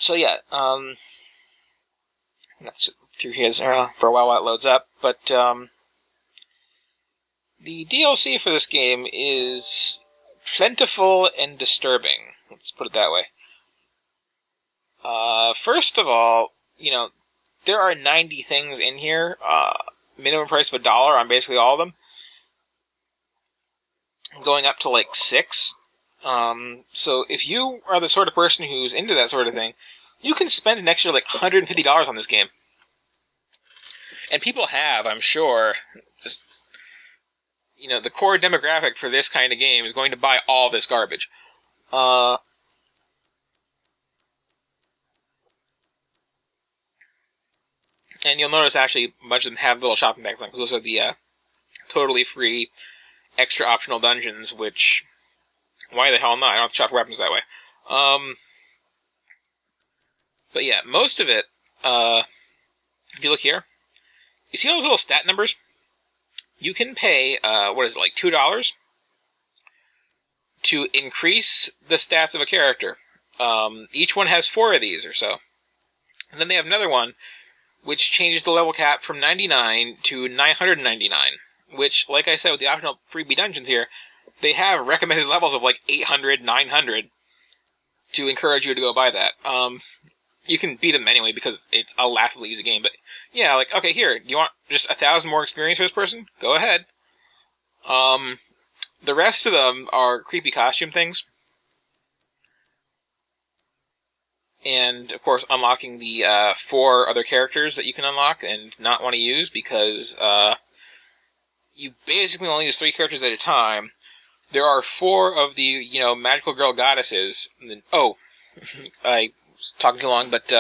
So yeah, that's through here for a while it loads up, but the DLC for this game is plentiful and disturbing. Let's put it that way. First of all, there are 90 things in here. Minimum price of $1 on basically all of them. Going up to like 6. So if you are the sort of person who's into that sort of thing, you can spend an extra like $150 on this game. And people have, I'm sure. Just, the core demographic for this kind of game is going to buy all this garbage. And you'll notice actually a bunch of them have little shopping bags on, because those are the totally free extra optional dungeons, which, why the hell not? I don't have to shop weapons that way. But yeah, most of it, if you look here, you see those little stat numbers? You can pay, like $2 to increase the stats of a character. Each one has 4 of these or so. And then they have another one, which changes the level cap from 99 to 999, which, like I said, with the optional freebie dungeons here, they have recommended levels of like 800, 900 to encourage you to go buy that. You can beat them anyway because it's a laughably easy game, but yeah, like, okay, here, you want just 1,000 more experience for this person? Go ahead. The rest of them are creepy costume things. And, of course, unlocking the 4 other characters that you can unlock and not want to use because you basically only use 3 characters at a time. There are 4 of the, magical girl goddesses. And then, I was talking too long, but,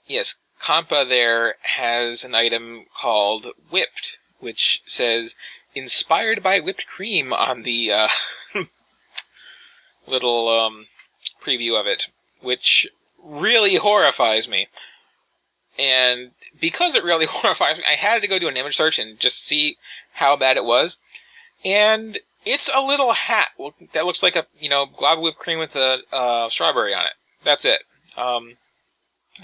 yes, Kampa there has an item called Whipped, which says, inspired by whipped cream on the little preview of it, which really horrifies me. And because it really horrifies me, I had to go do an image search and just see how bad it was. And it's a little hat that looks like a, glob whipped cream with a strawberry on it. That's it. On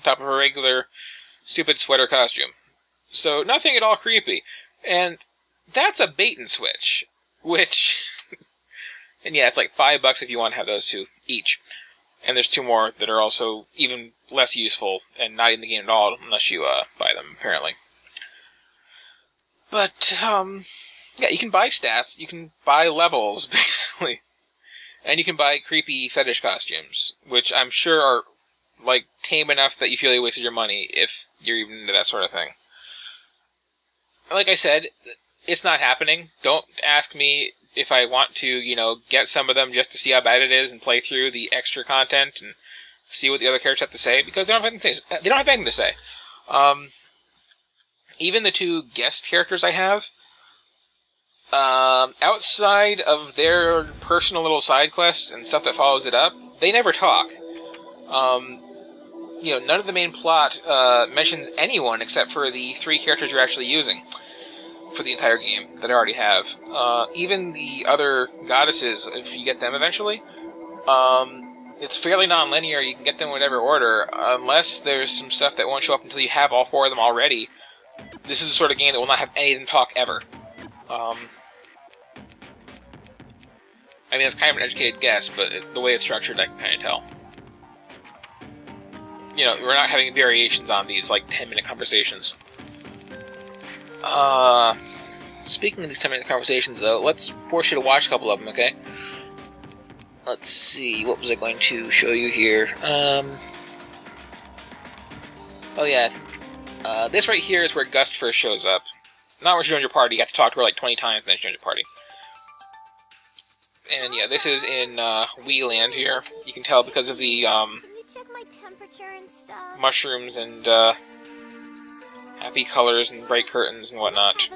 top of a regular stupid sweater costume. So nothing at all creepy. And that's a bait and switch, which, and yeah, it's like $5 if you want to have those 2 each. And there's 2 more that are also even less useful and not in the game at all unless you buy them, apparently. But, yeah, you can buy stats, you can buy levels, basically. And you can buy creepy fetish costumes, which I'm sure are, like, tame enough that you feel you wasted your money if you're even into that sort of thing. Like I said, it's not happening. Don't ask me if I want to, get some of them just to see how bad it is and play through the extra content and see what the other characters have to say, because they don't have anything to say. Even the 2 guest characters I have, outside of their personal little side quests and stuff that follows it up, they never talk. None of the main plot mentions anyone except for the 3 characters you're actually using for the entire game that I already have. Even the other goddesses, if you get them eventually, it's fairly non-linear. You can get them in whatever order, unless there's some stuff that won't show up until you have all 4 of them already. This is the sort of game that will not have any of them talk ever. I mean, it's kind of an educated guess, but the way it's structured, I can kind of tell. We're not having variations on these, like, 10-minute conversations. Speaking of these 10-minute conversations, though, let's force you to watch a couple of them, okay? Let's see, what was I going to show you here? Oh yeah, this right here is where Gust first shows up. Not where she joins your party, you have to talk to her like 20 times and then she joins your party. And yeah, this is in Wheeland here. You can tell because of the check my temperature and stuff. Mushrooms and happy colors and bright curtains and whatnot.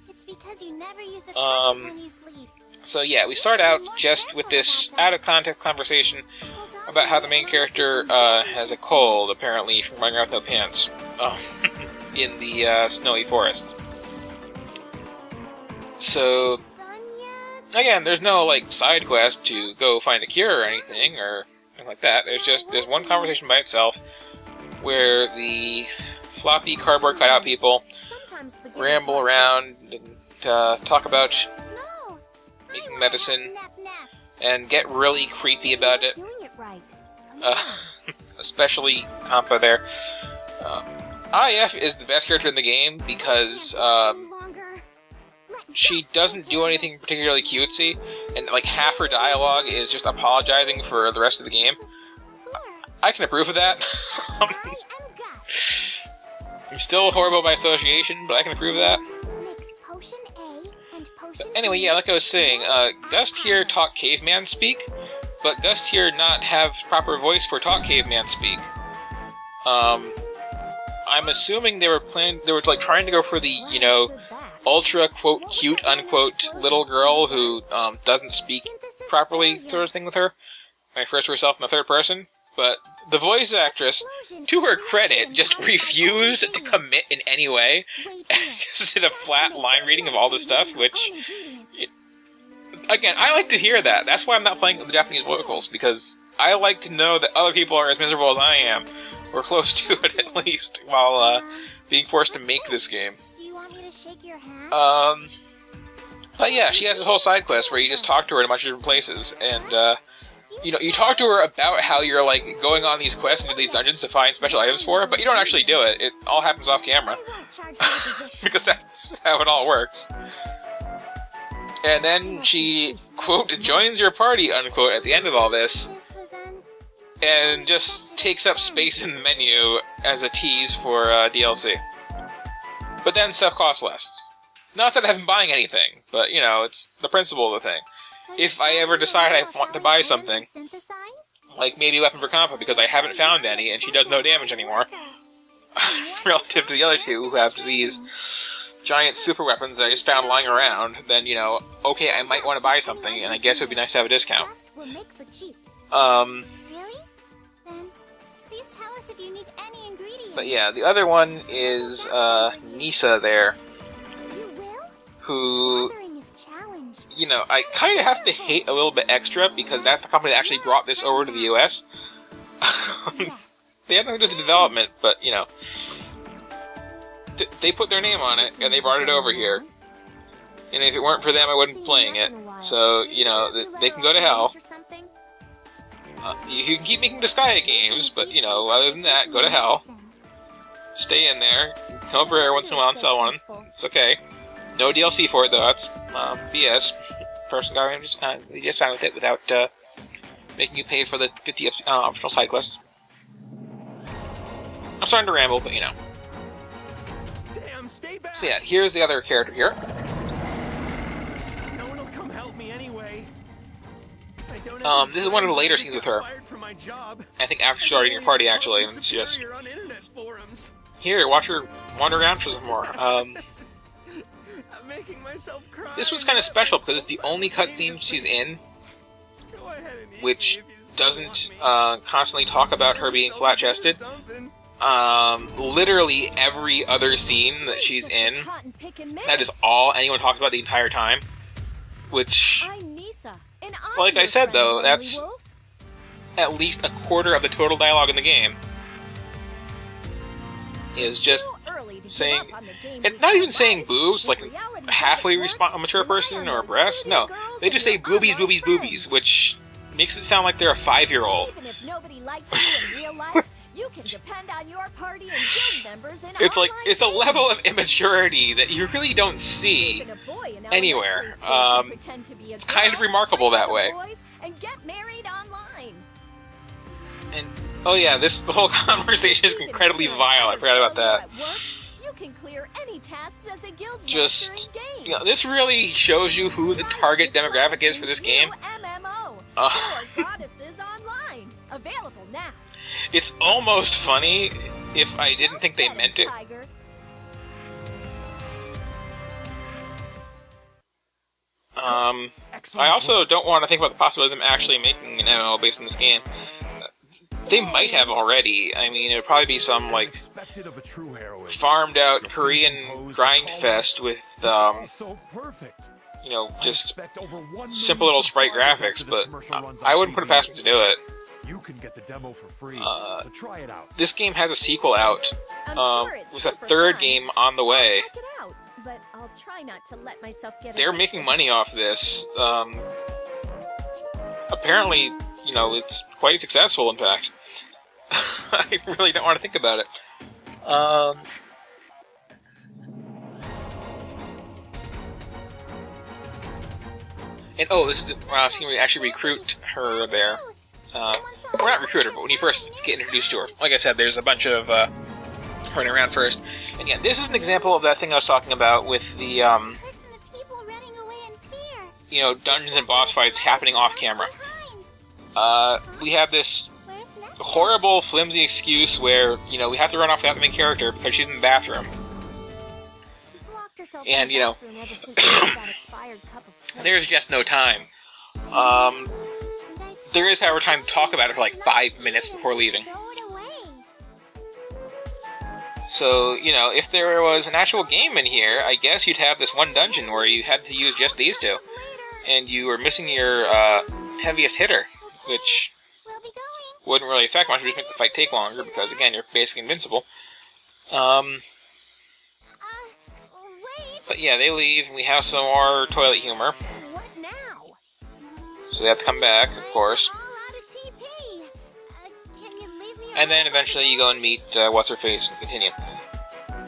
It's because you never use the when you sleep. So yeah, we start out just with this out-of-context conversation about how the main character has a cold, apparently, from running around with no pants in the snowy forest. So, again, there's no, like, side quest to go find a cure or anything, or anything like that. There's one conversation by itself where the floppy cardboard cutout people ramble around and talk about making medicine and get really creepy about it. Especially Kampa there. IF is the best character in the game because she doesn't do anything particularly cutesy, and like half her dialogue is just apologizing for the rest of the game. I can approve of that. I'm still horrible by association, but I can approve of that. But anyway, yeah, like I was saying, Gust here talk caveman speak, but Gust here not have proper voice for talk caveman speak. I'm assuming they were like trying to go for the, you know, ultra quote cute unquote little girl who doesn't speak properly sort of thing with her. When I refers to herself in the third person. But the voice actress, to her credit, just refused to commit in any way, and just did a flat line reading of all this stuff, which, again, I like to hear that. That's why I'm not playing the Japanese vocals, because I like to know that other people are as miserable as I am, or close to it at least, while being forced to make this game. Do you want me to shake your hand? But yeah, she has this whole side quest where you just talk to her in a bunch of different places, and, you know, you talk to her about how you're, like, going on these quests into these dungeons to find special items for her, but you don't actually do it. It all happens off camera. Because that's how it all works. And then she, quote, joins your party, unquote, at the end of all this, and just takes up space in the menu as a tease for DLC. But then stuff costs less. Not that I'm buying anything, but, you know, it's the principle of the thing. If I ever decide I want to buy something, like maybe a weapon for Kampa, because I haven't found any, and she does no damage anymore, relative to the other two who have these giant super weapons that I just found lying around, then, you know, okay, I might want to buy something, and I guess it would be nice to have a discount. Really? Then please tell us if you need any ingredients. But yeah, the other one is Nisa there, You will? who, Fathering is challenged. you know, I kind of have to hate a little bit extra, because that's the company that actually brought this over to the US. They have nothing to do with the development, but, you know, they put their name on it, and they brought it over here. And if it weren't for them, I wouldn't be playing it. So, you know, they can go to hell. You can keep making Disgaea games, but, you know, other than that, go to hell. Stay in there. Come over here once in a while and sell one. It's okay. No DLC for it, though. That's BS. Person got just fine with it without making you pay for the 50 optional side quests. I'm starting to ramble, but, you know. Damn, stay back. So yeah, here's the other character here. No one will come help me anyway. This is one of the later scenes with her. I think after starting your party, actually, and it's just... Here, watch her wander around for some more. This one's kind of special, because it's the only cutscene she's in, which doesn't constantly talk about her being flat-chested. Literally every other scene that she's in, that is all anyone talks about the entire time. Which, like I said though, that's at least a quarter of the total dialogue in the game. Is just saying, and not even saying boobs, like a halfway a mature person or a breast, no. They just say boobies, boobies, boobies, which makes it sound like they're a 5-year-old. You can depend on your party and guild members in It's like, it's a level of immaturity that you really don't see anywhere. It's kind of remarkable that way. And get married online. And, oh yeah, the whole conversation is incredibly vile, I forgot about that. You can clear any tasks as a guild Just, you know, this really shows you who the target demographic is for this game. Goddesses Online. Available now. It's almost funny if I didn't think they meant it. I also don't want to think about the possibility of them actually making an MMO based on this game. They might have already. I mean, it would probably be some, like, farmed out Korean grind fest with, you know, just simple little sprite graphics, but I wouldn't put it past them to do it. You can get the demo for free, so try it out. This game has a sequel out. I'm sure it's With a super third fun. game on the way. I'll check it out, but I'll try not to let myself get They're addicted. making money off this. Apparently, you know, it's quite successful, in fact. I really don't want to think about it. And oh, this is seeing we actually recruit her there. Well, not recruit her, but when you first get introduced to her. Like I said, there's a bunch of running around first. And yeah, this is an example of that thing I was talking about with the, Person of people running away in fear. you know, dungeons and boss fights happening off camera. We have this Where's Neptunia? horrible, flimsy excuse where, you know, we have to run off without the main character because she's in the bathroom. She's locked herself And, in you the know, bathroom ever since she got that expired cup of tea. There's just no time. And I There is, however, time to talk about it for like told 5 her minutes to before leaving. throw it away. So, you know, if there was an actual game in here, I guess you'd have this one dungeon where you had to use just these two. And you were missing your heaviest hitter, which We'll be going. wouldn't really affect much, it would just make the fight take longer, because again, you're basically invincible. Wait. But yeah, they leave, and we have some more toilet humor. What now? So they have to come back, of course. I'm all out of TP. Can you leave me And then alone? eventually you go and meet What's-Her-Face and continue.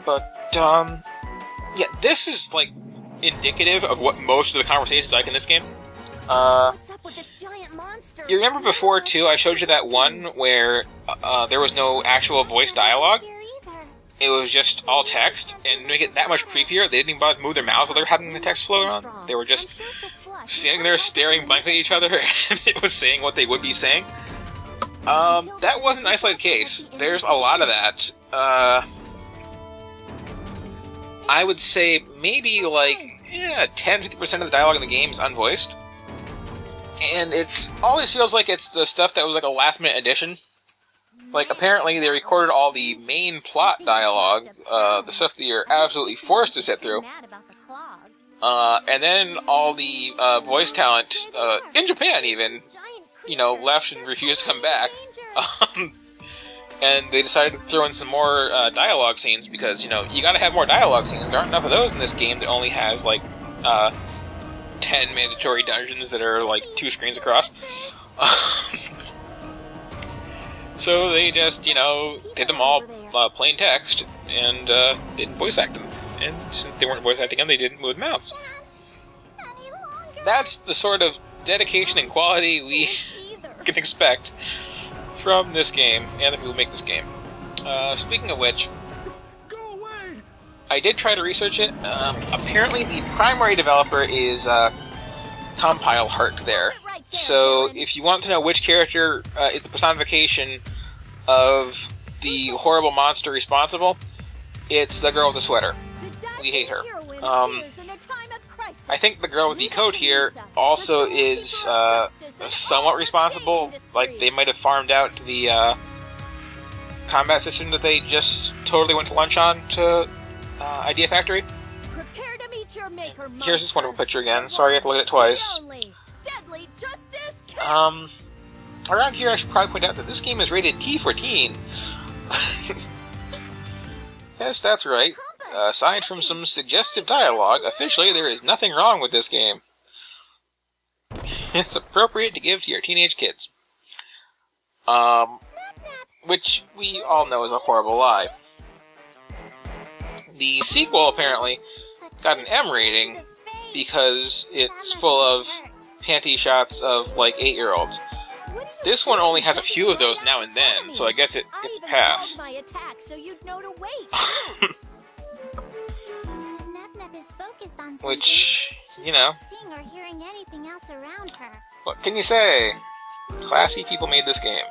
But, yeah, this is, like, indicative of what most of the conversation's like in this game. What's up with this giant monster? You remember before, too, I showed you that one where there was no actual voice dialogue? Here either. It was just all text, and to make it that much creepier, they didn't even bother to move their mouths while they were having the text flow on. They were just I'm sure she'll flush. standing there staring blankly at each other, and it was saying what they would be saying. That wasn't an isolated case. There's a lot of that. I would say maybe like 10-50% of the dialogue in the game is unvoiced. And it always feels like it's the stuff that was like a last-minute addition. Like, apparently they recorded all the main plot dialogue, the stuff that you're absolutely forced to sit through. Mad about the clog. And then all the voice talent, in Japan even, you know, left and refused to come back. And they decided to throw in some more dialogue scenes because, you know, you gotta have more dialogue scenes. There aren't enough of those in this game that only has, like, 10 mandatory dungeons that are, like, 2 screens across. So they just, you know, did them all plain text and didn't voice act them. And since they weren't voice acting them, they didn't move mouths. Any longer. That's the sort of dedication and quality we Either. can expect from this game and the people who make this game. Speaking of which, Go away! I did try to research it. Apparently the primary developer is Compile Heart there. So if you want to know which character is the personification of the horrible monster responsible, it's the girl with the sweater. We hate her. I think the girl with the coat here also is somewhat responsible. Like, they might have farmed out the combat system that they just totally went to lunch on to Idea Factory. Prepare to meet your maker, Here's this monster. wonderful picture again. Sorry I have to look at it twice. Deadly justice. Around here I should probably point out that this game is rated T for teen. Yes, that's right. Aside from some suggestive dialogue, officially there is nothing wrong with this game. It's appropriate to give to your teenage kids. Which we all know is a horrible lie. The sequel apparently got an M rating because it's full of panty shots of like 8-year-olds. This one only has a few of those now and then, so I guess it gets a pass. My attack so you'd know to wait. Nep is focused on Which, something. you know, She's not seeing or hearing anything else around her. what can you say? Classy people made this game.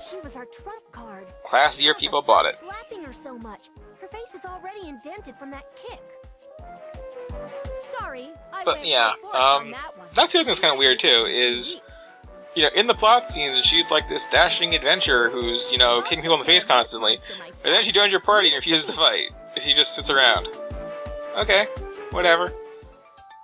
She was our trump card. Classier people bought it. Slapping her so much. Her face is already indented from that kick. Sorry, I But went yeah, full force on that one. that's the other thing that's kind of weird too, is, you know, in the plot scenes, she's like this dashing adventurer who's, you know, kicking people in the face constantly. And then she joins your party and refuses to fight. She just sits around. Okay, whatever.